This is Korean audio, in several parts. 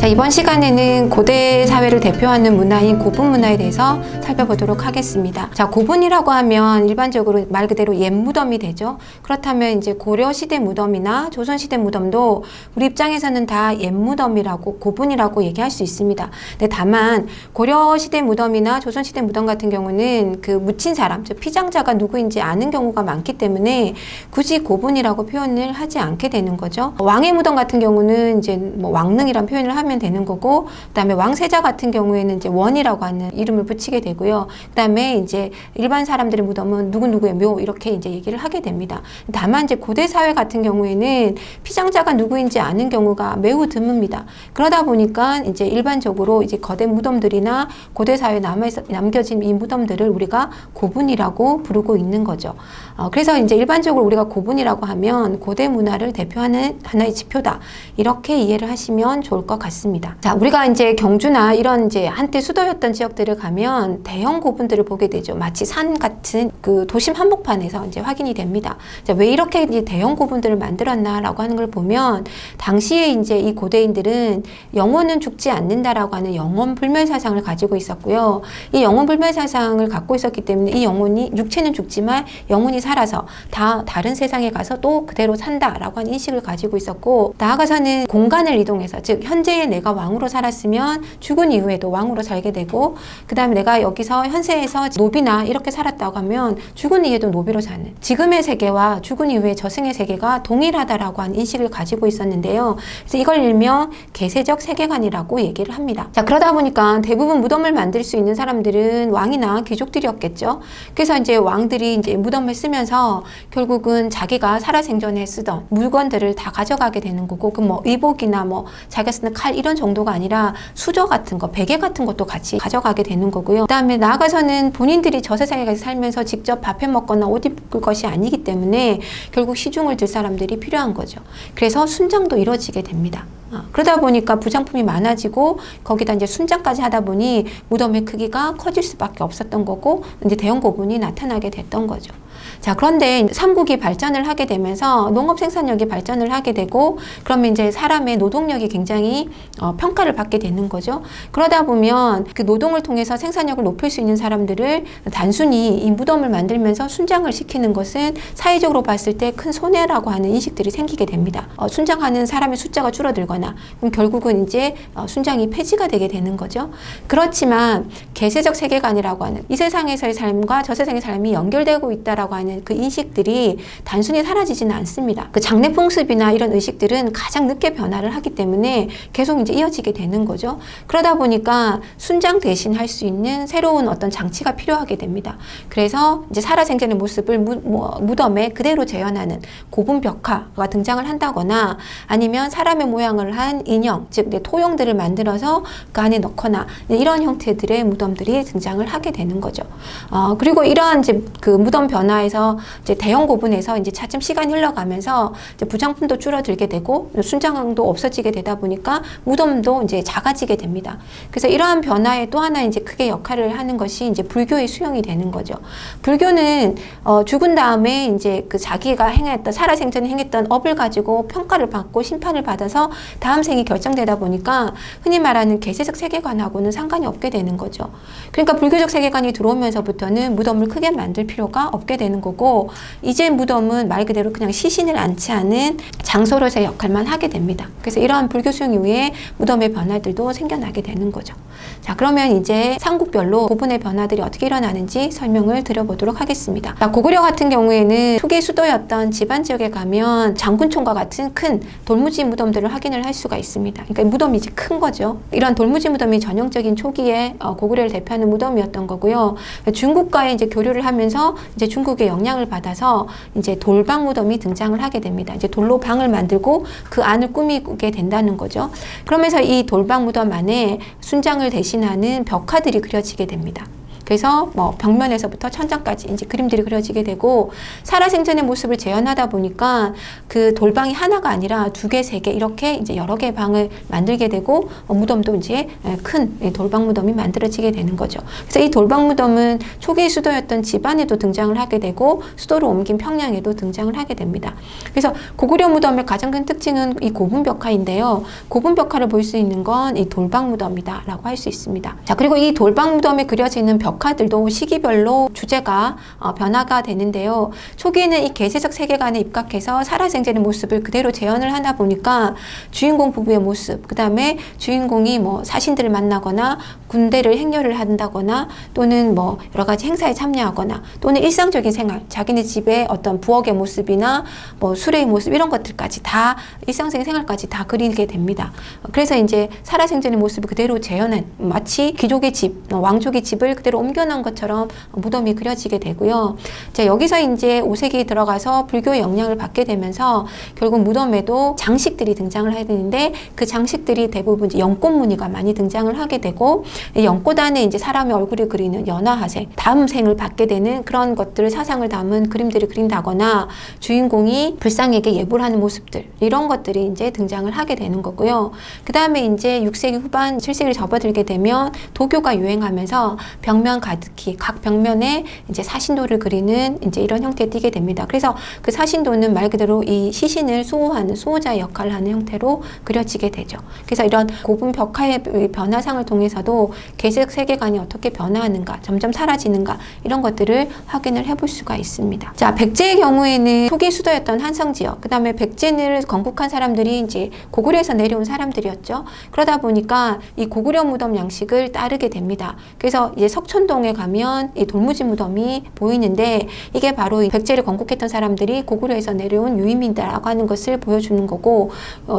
자, 이번 시간에는 고대 사회를 대표하는 문화인 고분 문화에 대해서 살펴보도록 하겠습니다. 자, 고분이라고 하면 일반적으로 말 그대로 옛 무덤이 되죠. 그렇다면 이제 고려 시대 무덤이나 조선 시대 무덤도 우리 입장에서는 다 옛 무덤이라고 고분이라고 얘기할 수 있습니다. 근데 다만 고려 시대 무덤이나 조선 시대 무덤 같은 경우는 그 묻힌 사람, 즉 피장자가 누구인지 아는 경우가 많기 때문에 굳이 고분이라고 표현을 하지 않게 되는 거죠. 왕의 무덤 같은 경우는 이제 뭐 왕릉이란 표현을 하면 되는 거고, 그다음에 왕세자 같은 경우에는 이제 원이라고 하는 이름을 붙이게 되고요. 그다음에 이제 일반 사람들의 무덤은 누구누구의 묘 이렇게 이제 얘기를 하게 됩니다. 다만 이제 고대 사회 같은 경우에는 피장자가 누구인지 아는 경우가 매우 드뭅니다. 그러다 보니까 이제 일반적으로 이제 거대 무덤들이나 고대 사회에 남겨진 이 무덤들을 우리가 고분이라고 부르고 있는 거죠. 그래서 이제 일반적으로 우리가 고분이라고 하면 고대 문화를 대표하는 하나의 지표다, 이렇게 이해를 하시면 좋을 것 같습니다. 자, 우리가 이제 경주나 이런 이제 한때 수도였던 지역들을 가면 대형 고분들을 보게 되죠. 마치 산 같은 그 도심 한복판에서 이제 확인이 됩니다. 자, 왜 이렇게 이제 대형 고분들을 만들었나라고 하는 걸 보면, 당시에 이제 이 고대인들은 영혼은 죽지 않는다라고 하는 영혼 불멸 사상을 가지고 있었고요. 이 영혼 불멸 사상을 갖고 있었기 때문에 이 영혼이, 육체는 죽지만 영혼이 살아서 다른 세상에 가서 또 그대로 산다라고 하는 인식을 가지고 있었고, 나아가서는 공간을 이동해서, 즉 현재의 내가 왕으로 살았으면 죽은 이후에도 왕으로 살게 되고, 그 다음에 내가 여기서 현세에서 노비나 이렇게 살았다고 하면 죽은 이후에도 노비로 사는, 지금의 세계와 죽은 이후의 저승의 세계가 동일하다라고 하는 인식을 가지고 있었는데요. 그래서 이걸 일명 계세적 세계관이라고 얘기를 합니다. 자, 그러다 보니까 대부분 무덤을 만들 수 있는 사람들은 왕이나 귀족들이었겠죠. 그래서 이제 왕들이 이제 무덤을 쓰면서 결국은 자기가 살아생전에 쓰던 물건들을 다 가져가게 되는 거고, 그 뭐 의복이나 뭐 자기가 쓰는 칼 이런 정도가 아니라 수저 같은 거, 베개 같은 것도 같이 가져가게 되는 거고요. 그 다음에 나아가서는 본인들이 저 세상에 살면서 직접 밥해 먹거나 옷 입을 것이 아니기 때문에 결국 시중을 들 사람들이 필요한 거죠. 그래서 순장도 이루어지게 됩니다. 그러다 보니까 부장품이 많아지고, 거기다 이제 순장까지 하다 보니 무덤의 크기가 커질 수밖에 없었던 거고, 이제 대형 고분이 나타나게 됐던 거죠. 자, 그런데 삼국이 발전을 하게 되면서 농업 생산력이 발전을 하게 되고, 그러면 이제 사람의 노동력이 굉장히 평가를 받게 되는 거죠. 그러다 보면 그 노동을 통해서 생산력을 높일 수 있는 사람들을 단순히 이 무덤을 만들면서 순장을 시키는 것은 사회적으로 봤을 때 큰 손해라고 하는 인식들이 생기게 됩니다. 순장하는 사람의 숫자가 줄어들거나, 그럼 결국은 이제 순장이 폐지가 되게 되는 거죠. 그렇지만 계세적 세계관이라고 하는, 이 세상에서의 삶과 저 세상의 삶이 연결되고 있다라고 하는 그 인식들이 단순히 사라지지는 않습니다. 그 장례 풍습이나 이런 의식들은 가장 늦게 변화를 하기 때문에 계속 이제 이어지게 되는 거죠. 그러다 보니까 순장 대신 할 수 있는 새로운 어떤 장치가 필요하게 됩니다. 그래서 이제 살아생전의 모습을 무덤에 그대로 재현하는 고분 벽화가 등장을 한다거나, 아니면 사람의 모양을 한 인형, 즉 토용들을 만들어서 그 안에 넣거나, 이런 형태들의 무덤들이 등장을 하게 되는 거죠. 그리고 이러한 이제 그 무덤 변화에서 이제 대형 고분에서 이제 차츰 시간이 흘러가면서 이제 부장품도 줄어들게 되고 순장도 없어지게 되다 보니까 무덤도 이제 작아지게 됩니다. 그래서 이러한 변화에 또 하나 이제 크게 역할을 하는 것이 이제 불교의 수용이 되는 거죠. 불교는 죽은 다음에 이제 그 자기가 행했던, 살아생전에 행했던 업을 가지고 평가를 받고 심판을 받아서 다음 생이 결정되다 보니까 흔히 말하는 계세적 세계관하고는 상관이 없게 되는 거죠. 그러니까 불교적 세계관이 들어오면서부터는 무덤을 크게 만들 필요가 없게 되는 거고, 이제 무덤은 말 그대로 그냥 시신을 안치 않은 장소로서의 역할만 하게 됩니다. 그래서 이러한 불교 수용 이후에 무덤의 변화들도 생겨나게 되는 거죠. 자, 그러면 이제 삼국별로 고분의 변화들이 어떻게 일어나는지 설명을 드려보도록 하겠습니다. 자, 고구려 같은 경우에는 초기 수도였던 지방 지역에 가면 장군총과 같은 큰 돌무지 무덤들을 확인을 할 수가 있습니다. 그러니까 무덤이 이제 큰 거죠. 이런 돌무지 무덤이 전형적인 초기에 고구려를 대표하는 무덤이었던 거고요. 중국과의 이제 교류를 하면서 이제 중국의 영향을 받아서 이제 돌방 무덤이 등장을 하게 됩니다. 이제 돌로 방을 만들고 그 안을 꾸미게 된다는 거죠. 그러면서 이 돌방 무덤 안에 순장을 대신하는 벽화들이 그려지게 됩니다. 그래서 뭐 벽면에서부터 천장까지 이제 그림들이 그려지게 되고, 살아생전의 모습을 재현하다 보니까 그 돌방이 하나가 아니라 2개, 3개 이렇게 이제 여러 개의 방을 만들게 되고, 무덤도 이제 큰 돌방 무덤이 만들어지게 되는 거죠. 그래서 이 돌방 무덤은 초기 수도였던 지반에도 등장을 하게 되고 수도로 옮긴 평양에도 등장을 하게 됩니다. 그래서 고구려 무덤의 가장 큰 특징은 이 고분 벽화인데요. 고분 벽화를 볼 수 있는 건 이 돌방 무덤이다라고 할 수 있습니다. 자, 그리고 이 돌방 무덤에 그려지는 벽화들도 시기별로 주제가 변화가 되는데요. 초기에는 이 개세적 세계관에 입각해서 살아생전의 모습을 그대로 재현을 하다 보니까 주인공 부부의 모습, 그 다음에 주인공이 뭐 사신들을 만나거나 군대를 행렬을 한다거나 또는 뭐 여러 가지 행사에 참여하거나 또는 일상적인 생활, 자기네 집의 어떤 부엌의 모습이나 뭐 수레의 모습 이런 것들까지 다 일상적인 생활까지 다 그리게 됩니다. 그래서 이제 살아생전의 모습을 그대로 재현한, 마치 귀족의 집, 왕족의 집을 그대로 옮겨놓은 것처럼 무덤이 그려지게 되고요. 자, 여기서 이제 5세기 들어가서 불교의 영향을 받게 되면서 결국 무덤에도 장식들이 등장을 해야 되는데, 그 장식들이 대부분 이제 연꽃 무늬가 많이 등장을 하게 되고, 연꽃 안에 이제 사람의 얼굴을 그리는 연화하생, 다음 생을 받게 되는 그런 것들을, 사상을 담은 그림들을 그린다거나 주인공이 불상에게 예불 하는 모습들, 이런 것들이 이제 등장을 하게 되는 거고요. 그 다음에 이제 6세기 후반 7세기를 접어들게 되면 도교가 유행하면서 벽면 가득히 각 벽면에 이제 사신도를 그리는 이제 이런 형태에 띄게 됩니다. 그래서 그 사신도는 말 그대로 이 시신을 수호하는 수호자의 역할을 하는 형태로 그려지게 되죠. 그래서 이런 고분 벽화의 변화상을 통해서도 개색 세계관이 어떻게 변화하는가, 점점 사라지는가, 이런 것들을 확인을 해볼 수가 있습니다. 자, 백제의 경우에는 초기 수도였던 한성지역, 그 다음에 백제를 건국한 사람들이 이제 고구려에서 내려온 사람들이었죠. 그러다 보니까 이 고구려 무덤 양식을 따르게 됩니다. 그래서 이제 석촌동에 가면 이 돌무지 무덤이 보이는데, 이게 바로 백제를 건국했던 사람들이 고구려에서 내려온 유인민이라고 하는 것을 보여주는 거고,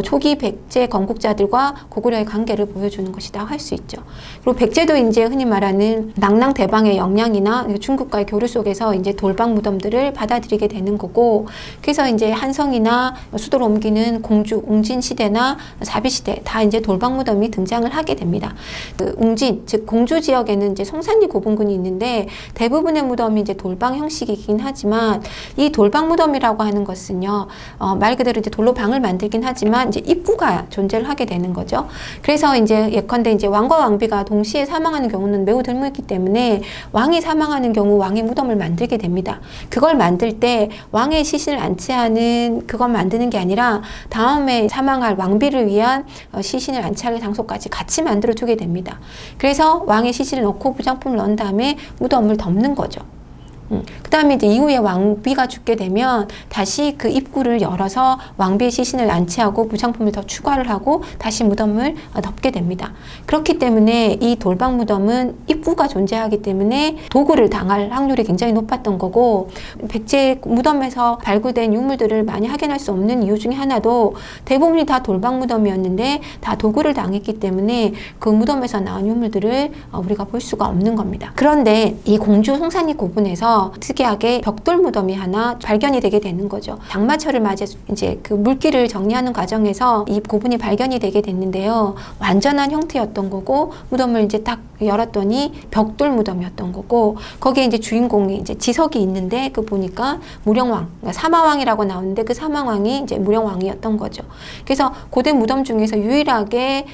초기 백제 건국자들과 고구려의 관계를 보여주는 것이다 할 수 있죠. 그리고 백제도 이제 흔히 말하는 낙랑대방의 영향이나 중국과의 교류 속에서 이제 돌방 무덤들을 받아들이게 되는 거고, 그래서 이제 한성이나 수도로 옮기는 공주, 웅진 시대나 사비 시대 다 이제 돌방 무덤이 등장을 하게 됩니다. 그 웅진, 즉 공주 지역에는 이제 송산리 고분군이 있는데 대부분의 무덤이 이제 돌방 형식이긴 하지만, 이 돌방 무덤이라고 하는 것은요, 말 그대로 이제 돌로 방을 만들긴 하지만 이제 입구가 존재를 하게 되는 거죠. 그래서 이제 예컨대 이제 왕과 왕비가 동시에 사망하는 경우는 매우 드물기 때문에 왕이 사망하는 경우 왕의 무덤을 만들게 됩니다. 그걸 만들 때 왕의 시신을 안치하는 그걸 만드는 게 아니라 다음에 사망할 왕비를 위한 시신을 안치할 장소까지 같이 만들어 주게 됩니다. 그래서 왕의 시신을 넣고 부장품을 넣은 다음에 무덤을 덮는 거죠. 그 다음에 이제 이후에 왕비가 죽게 되면 다시 그 입구를 열어서 왕비의 시신을 안치하고 부상품을 더 추가를 하고 다시 무덤을 덮게 됩니다. 그렇기 때문에 이 돌방 무덤은 입구가 존재하기 때문에 도구를 당할 확률이 굉장히 높았던 거고, 백제 무덤에서 발굴된 유물들을 많이 확인할 수 없는 이유 중에 하나도 대부분이 다 돌방 무덤이었는데 다 도구를 당했기 때문에 그 무덤에서 나온 유물들을 우리가 볼 수가 없는 겁니다. 그런데 이 공주 송산리 고분에서 특이하게 벽돌 무덤이 하나 발견이 되게 되는 거죠. 장마철을 맞아 이제 그 물기를 정리하는 과정에서 이 고분이 발견이 되게 됐는데요. 완전한 형태였던 거고, 무덤을 이제 딱 열었더니 벽돌 무덤이었던 거고, 거기에 이제 주인공이 이제 지석이 있는데 그 보니까 무령왕, 그러니까 사마왕이라고 나오는데 그 사마왕이 이제 무령왕이었던 거죠. 그래서 고대 무덤 중에서 유일하게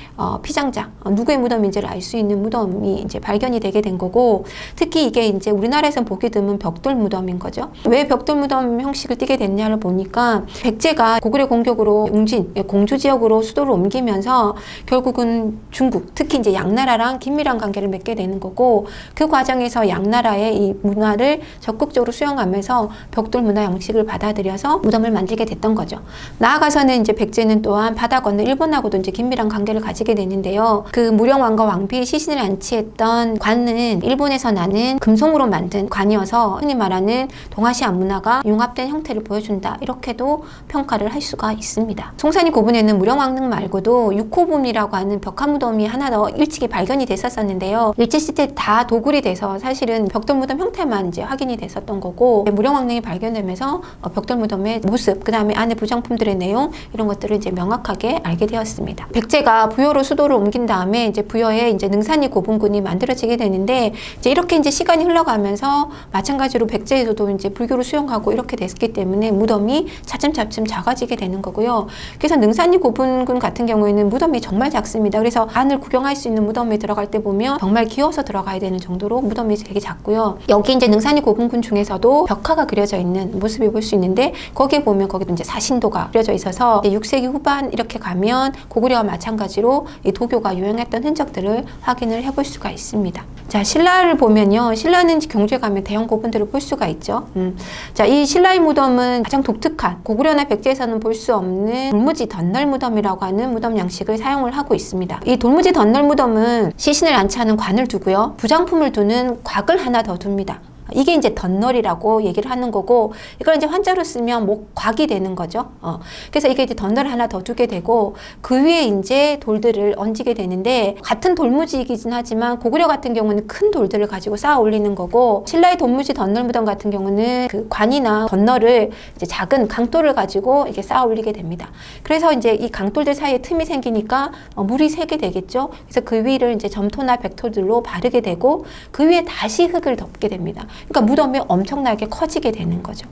피장자, 누구의 무덤인지를 알 수 있는 무덤이 이제 발견이 되게 된 거고, 특히 이게 이제 우리나라에서 보기 드문 벽돌 무덤인 거죠. 왜 벽돌 무덤 형식을 띠게 됐냐를 보니까, 백제가 고구려 공격으로 웅진, 공주 지역으로 수도를 옮기면서 결국은 중국, 특히 이제 양나라랑 긴밀한 관계를 맺게 되는 거고, 그 과정에서 양나라의 이 문화를 적극적으로 수용하면서 벽돌 문화 양식을 받아들여서 무덤을 만들게 됐던 거죠. 나아가서는 이제 백제는 또한 바다 건너 일본하고도 이제 긴밀한 관계를 가지게 되는데요. 그 무령왕과 왕비의 시신을 안치했던 관은 일본에서 나는 금송으로 만든 관이어서 통해서 흔히 말하는 동아시아 문화가 융합된 형태를 보여준다, 이렇게도 평가를 할 수가 있습니다. 송산이 고분에는 무령왕릉 말고도 육호분이라고 하는 벽화무덤이 하나 더 일찍이 발견이 됐었는데요. 일제시대 다 도굴이 돼서 사실은 벽돌무덤 형태만 이제 확인이 됐었던 거고, 무령왕릉이 발견되면서 벽돌무덤의 모습, 그 다음에 안에 부장품들의 내용, 이런 것들을 이제 명확하게 알게 되었습니다. 백제가 부여로 수도를 옮긴 다음에 이제 부여에 이제 능산이 고분군이 만들어지게 되는데, 이제 이렇게 이제 시간이 흘러가면서 마찬가지로 백제에서도 이제 불교를 수용하고 이렇게 됐기 때문에 무덤이 차츰차츰 작아지게 되는 거고요. 그래서 능산이 고분군 같은 경우에는 무덤이 정말 작습니다. 그래서 안을 구경할 수 있는 무덤에 들어갈 때 보면 정말 기어서 들어가야 되는 정도로 무덤이 되게 작고요. 여기 이제 능산이 고분군 중에서도 벽화가 그려져 있는 모습이 볼 수 있는데, 거기에 보면 거기도 이제 사신도가 그려져 있어서 6세기 후반 이렇게 가면 고구려와 마찬가지로 이 도교가 유행했던 흔적들을 확인을 해볼 수가 있습니다. 자, 신라를 보면요. 신라는 경주에 가면 대형 고분들을 볼 수가 있죠. 자, 이 신라의 무덤은 가장 독특한, 고구려나 백제에서는 볼 수 없는 돌무지 덧널 무덤이라고 하는 무덤 양식을 사용을 하고 있습니다. 이 돌무지 덧널 무덤은 시신을 안치하는 관을 두고요. 부장품을 두는 곽을 하나 더 둡니다. 이게 이제 덧널이라고 얘기를 하는 거고, 이걸 이제 한자로 쓰면 목곽이 되는 거죠. 그래서 이게 이제 덧널을 하나 더 두게 되고, 그 위에 이제 돌들을 얹게 되는데, 같은 돌무지이긴 하지만 고구려 같은 경우는 큰 돌들을 가지고 쌓아 올리는 거고, 신라의 돌무지 덧널 무덤 같은 경우는 그 관이나 덧널을 이제 작은 강돌을 가지고 이렇게 쌓아 올리게 됩니다. 그래서 이제 이 강돌들 사이에 틈이 생기니까 물이 새게 되겠죠. 그래서 그 위를 이제 점토나 백토들로 바르게 되고, 그 위에 다시 흙을 덮게 됩니다. 그러니까 무덤이 엄청나게 커지게 되는 거죠.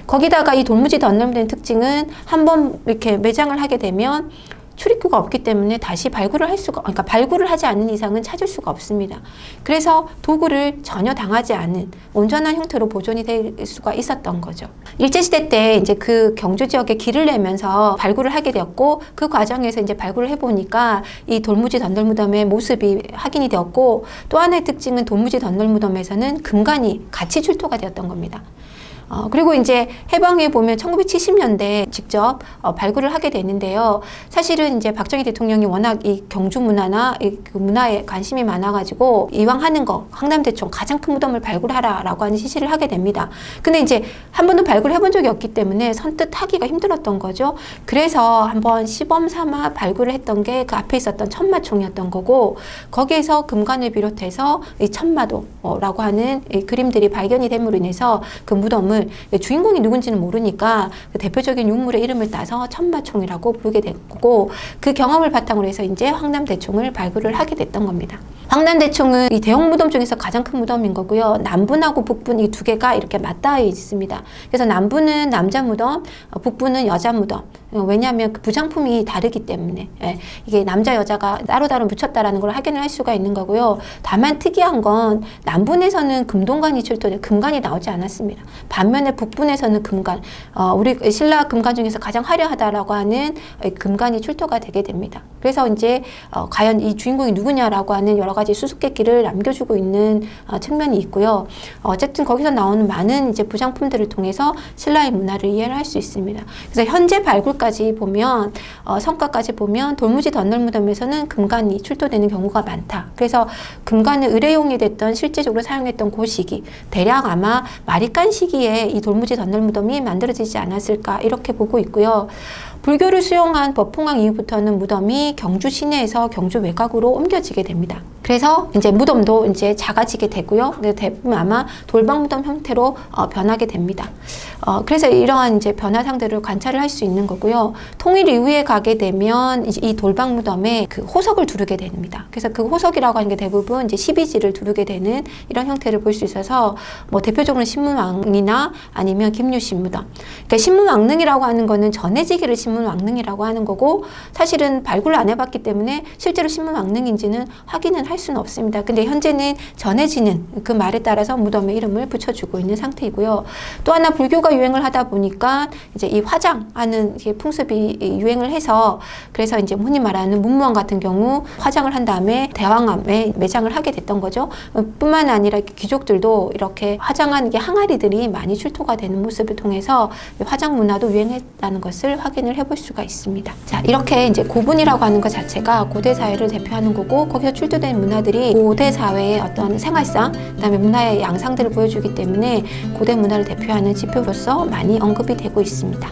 거기다가 이 돌무지 덧널무덤의 특징은 한번 이렇게 매장을 하게 되면 출입구가 없기 때문에 다시 발굴을 할 수가, 그러니까 발굴을 하지 않는 이상은 찾을 수가 없습니다. 그래서 도굴을 전혀 당하지 않은 온전한 형태로 보존이 될 수가 있었던 거죠. 일제시대 때 이제 그 경주 지역에 길을 내면서 발굴을 하게 되었고, 그 과정에서 이제 발굴을 해보니까 이 돌무지 덧널무덤의 모습이 확인이 되었고, 또 하나의 특징은 돌무지 덧널무덤에서는 금관이 같이 출토가 되었던 겁니다. 그리고 이제 해방에 보면 1970년대 직접 발굴을 하게 되는데요. 사실은 이제 박정희 대통령이 워낙 이 경주 문화나 그 문화에 관심이 많아가지고 이왕 하는 거 황남대총 가장 큰 무덤을 발굴하라라고 하는 지시를 하게 됩니다. 근데 이제 한 번도 발굴해 본 적이 없기 때문에 선뜻 하기가 힘들었던 거죠. 그래서 한번 시범 삼아 발굴을 했던 게 그 앞에 있었던 천마총이었던 거고, 거기에서 금관을 비롯해서 이 천마도라고 하는 이 그림들이 발견이 됨으로 인해서 그 무덤을, 주인공이 누군지는 모르니까 그 대표적인 유물의 이름을 따서 천마총이라고 부르게 됐고, 그 경험을 바탕으로 해서 이제 황남대총을 발굴을 하게 됐던 겁니다. 황남대총은 이 대형 무덤 중에서 가장 큰 무덤인 거고요. 남분하고 북분 이 두 개가 이렇게 맞닿아 있습니다. 그래서 남분은 남자 무덤, 북분은 여자 무덤. 왜냐하면 그 부장품이 다르기 때문에, 이게 남자 여자가 따로따로 묻혔다라는 걸 확인을 할 수가 있는 거고요. 다만 특이한 건 남분에서는 금동관이 출토돼 금관이 나오지 않았습니다. 반면에 북분에서는 금관, 우리 신라 금관 중에서 가장 화려하다라고 하는 금관이 출토가 되게 됩니다. 그래서 이제 과연 이 주인공이 누구냐라고 하는 여러 가지 수수께끼를 남겨주고 있는 측면이 있고요. 어쨌든 거기서 나오는 많은 이제 부장품들을 통해서 신라의 문화를 이해를 할 수 있습니다. 그래서 현재 발굴까지 보면, 성과까지 보면 돌무지 덧널무덤에서는 금관이 출토되는 경우가 많다. 그래서 금관을 의뢰용이 됐던, 실제적으로 사용했던 그 시기, 대략 아마 마리깐 시기에 이 돌무지 덧널무덤이 만들어지지 않았을까, 이렇게 보고 있고요. 불교를 수용한 법흥왕 이후부터는 무덤이 경주 시내에서 경주 외곽으로 옮겨지게 됩니다. 그래서 이제 무덤도 이제 작아지게 되고요. 대부분 아마 돌방무덤 형태로 변하게 됩니다. 그래서 이러한 이제 변화상들을 관찰을 할 수 있는 거고요. 통일 이후에 가게 되면 이 돌방무덤에 그 호석을 두르게 됩니다. 그래서 그 호석이라고 하는 게 대부분 이제 12지를 두르게 되는 이런 형태를 볼 수 있어서, 뭐 대표적으로 신문왕릉이나 아니면 김유신무덤. 그러니까 신문왕릉이라고 하는 거는 전해지기를 신문왕릉이라고 하는 거고, 사실은 발굴을 안 해봤기 때문에 실제로 신문왕릉인지는 확인은 할 수는 없습니다. 근데 현재는 전해지는 그 말에 따라서 무덤의 이름을 붙여주고 있는 상태이고요. 또 하나 불교가 유행을 하다 보니까 이제 이 화장하는 풍습이 유행을 해서, 그래서 이제 흔히 말하는 문무왕 같은 경우 화장을 한 다음에 대왕암에 매장을 하게 됐던 거죠. 뿐만 아니라 귀족들도 이렇게 화장하는 게 항아리들이 많이 출토가 되는 모습을 통해서 화장 문화도 유행했다는 것을 확인을 해볼 수가 있습니다. 자, 이렇게 이제 고분이라고 하는 것 자체가 고대 사회를 대표하는 거고, 거기서 출토된 문화들이 고대 사회의 어떤 생활상, 그다음에 문화의 양상들을 보여주기 때문에 고대 문화를 대표하는 지표로서 많이 언급이 되고 있습니다.